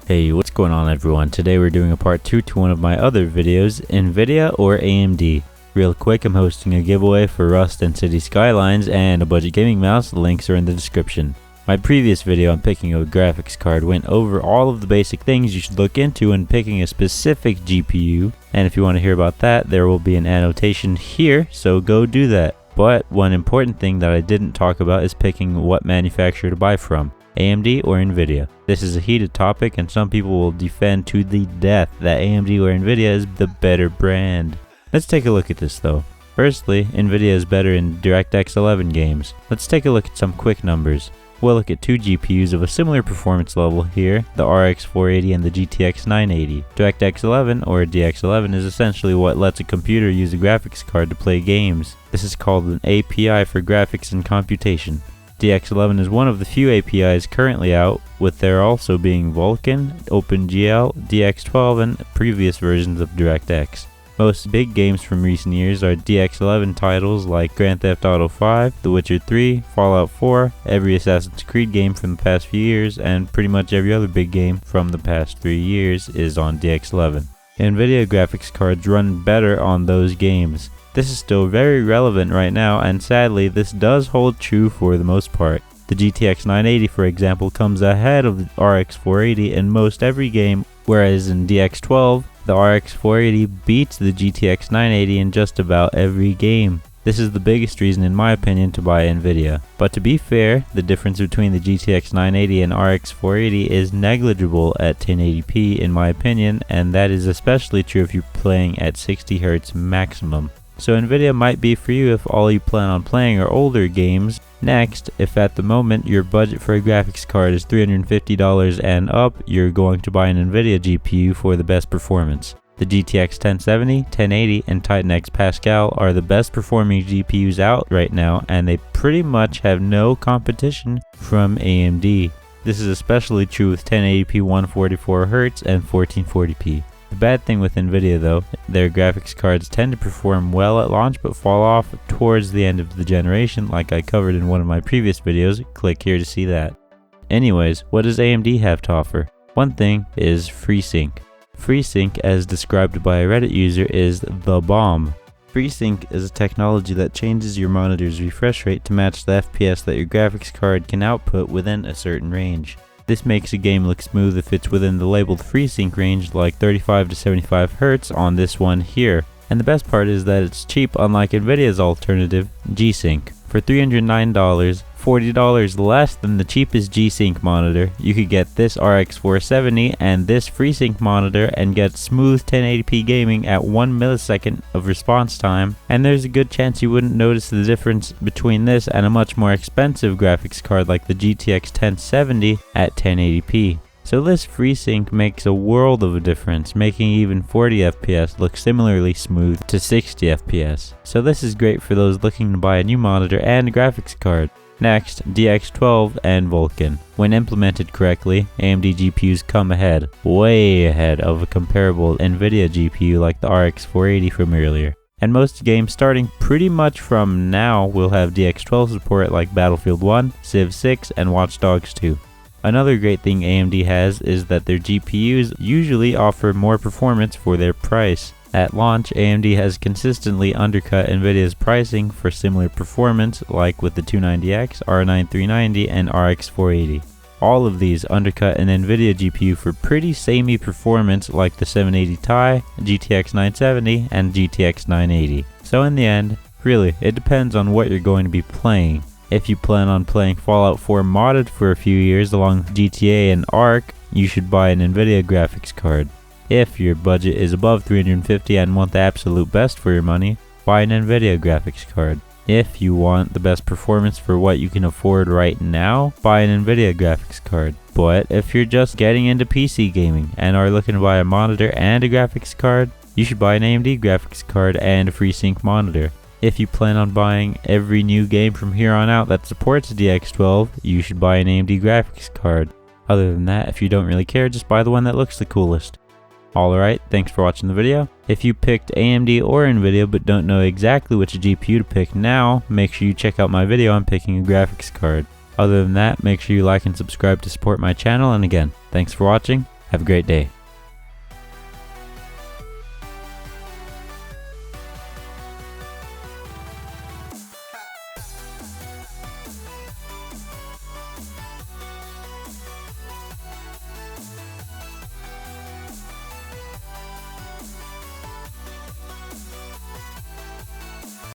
Hey, what's going on everyone? Today we're doing a part 2 to one of my other videos, Nvidia or AMD. Real quick, I'm hosting a giveaway for Rust and City Skylines and a budget gaming mouse. Links are in the description. My previous video on picking a graphics card went over all of the basic things you should look into when picking a specific GPU, and if you want to hear about that, there will be an annotation here, so go do that. But one important thing that I didn't talk about is picking what manufacturer to buy from. AMD or Nvidia. This is a heated topic and some people will defend to the death that AMD or Nvidia is the better brand. Let's take a look at this though. Firstly, Nvidia is better in DirectX 11 games. Let's take a look at some quick numbers. We'll look at two GPUs of a similar performance level here, the RX 480 and the GTX 980. DirectX 11 or DX11 is essentially what lets a computer use a graphics card to play games. This is called an API for graphics and computation. DX11 is one of the few APIs currently out, with there also being Vulkan, OpenGL, DX12 and previous versions of DirectX. Most big games from recent years are DX11 titles like Grand Theft Auto 5, The Witcher 3, Fallout 4, every Assassin's Creed game from the past few years, and pretty much every other big game from the past 3 years is on DX11. Nvidia graphics cards run better on those games. This is still very relevant right now, and sadly this does hold true for the most part. The GTX 980 for example comes ahead of the RX 480 in most every game, whereas in DX12 the RX 480 beats the GTX 980 in just about every game. This is the biggest reason in my opinion to buy Nvidia. But to be fair, the difference between the GTX 980 and RX 480 is negligible at 1080p in my opinion, and that is especially true if you're playing at 60Hz maximum. So Nvidia might be for you if all you plan on playing are older games. Next, if at the moment your budget for a graphics card is $350 and up, you're going to buy an Nvidia GPU for the best performance. The GTX 1070, 1080, and Titan X Pascal are the best performing GPUs out right now, and they pretty much have no competition from AMD. This is especially true with 1080p 144Hz and 1440p. The bad thing with Nvidia though, their graphics cards tend to perform well at launch but fall off towards the end of the generation, like I covered in one of my previous videos. Click here to see that. Anyways, what does AMD have to offer? One thing is FreeSync. FreeSync, as described by a Reddit user, is the bomb. FreeSync is a technology that changes your monitor's refresh rate to match the FPS that your graphics card can output within a certain range. This makes a game look smooth if it's within the labeled FreeSync range, like 35 to 75 Hz on this one here. And the best part is that it's cheap, unlike Nvidia's alternative, G-Sync. For $309, $40 less than the cheapest G-Sync monitor, you could get this RX 470 and this FreeSync monitor and get smooth 1080p gaming at 1 millisecond of response time, and there's a good chance you wouldn't notice the difference between this and a much more expensive graphics card like the GTX 1070 at 1080p. So this FreeSync makes a world of a difference, making even 40 FPS look similarly smooth to 60 FPS. So this is great for those looking to buy a new monitor and a graphics card. Next, DX12 and Vulkan. When implemented correctly, AMD GPUs come ahead, way ahead of a comparable Nvidia GPU like the RX 480 from earlier. And most games starting pretty much from now will have DX12 support like Battlefield 1, Civ 6, and Watch Dogs 2. Another great thing AMD has is that their GPUs usually offer more performance for their price. At launch, AMD has consistently undercut Nvidia's pricing for similar performance, like with the 290X, R9 390, and RX 480. All of these undercut an Nvidia GPU for pretty samey performance like the 780 Ti, GTX 970, and GTX 980. So in the end, really, it depends on what you're going to be playing. If you plan on playing Fallout 4 modded for a few years along with GTA and Ark, you should buy an Nvidia graphics card. If your budget is above $350 and want the absolute best for your money, buy an Nvidia graphics card. If you want the best performance for what you can afford right now, buy an Nvidia graphics card. But if you're just getting into PC gaming and are looking to buy a monitor and a graphics card, you should buy an AMD graphics card and a FreeSync monitor. If you plan on buying every new game from here on out that supports DX12, you should buy an AMD graphics card. Other than that, if you don't really care, just buy the one that looks the coolest. Alright, thanks for watching the video. If you picked AMD or Nvidia but don't know exactly which GPU to pick now, make sure you check out my video on picking a graphics card. Other than that, make sure you like and subscribe to support my channel, and again, thanks for watching. Have a great day.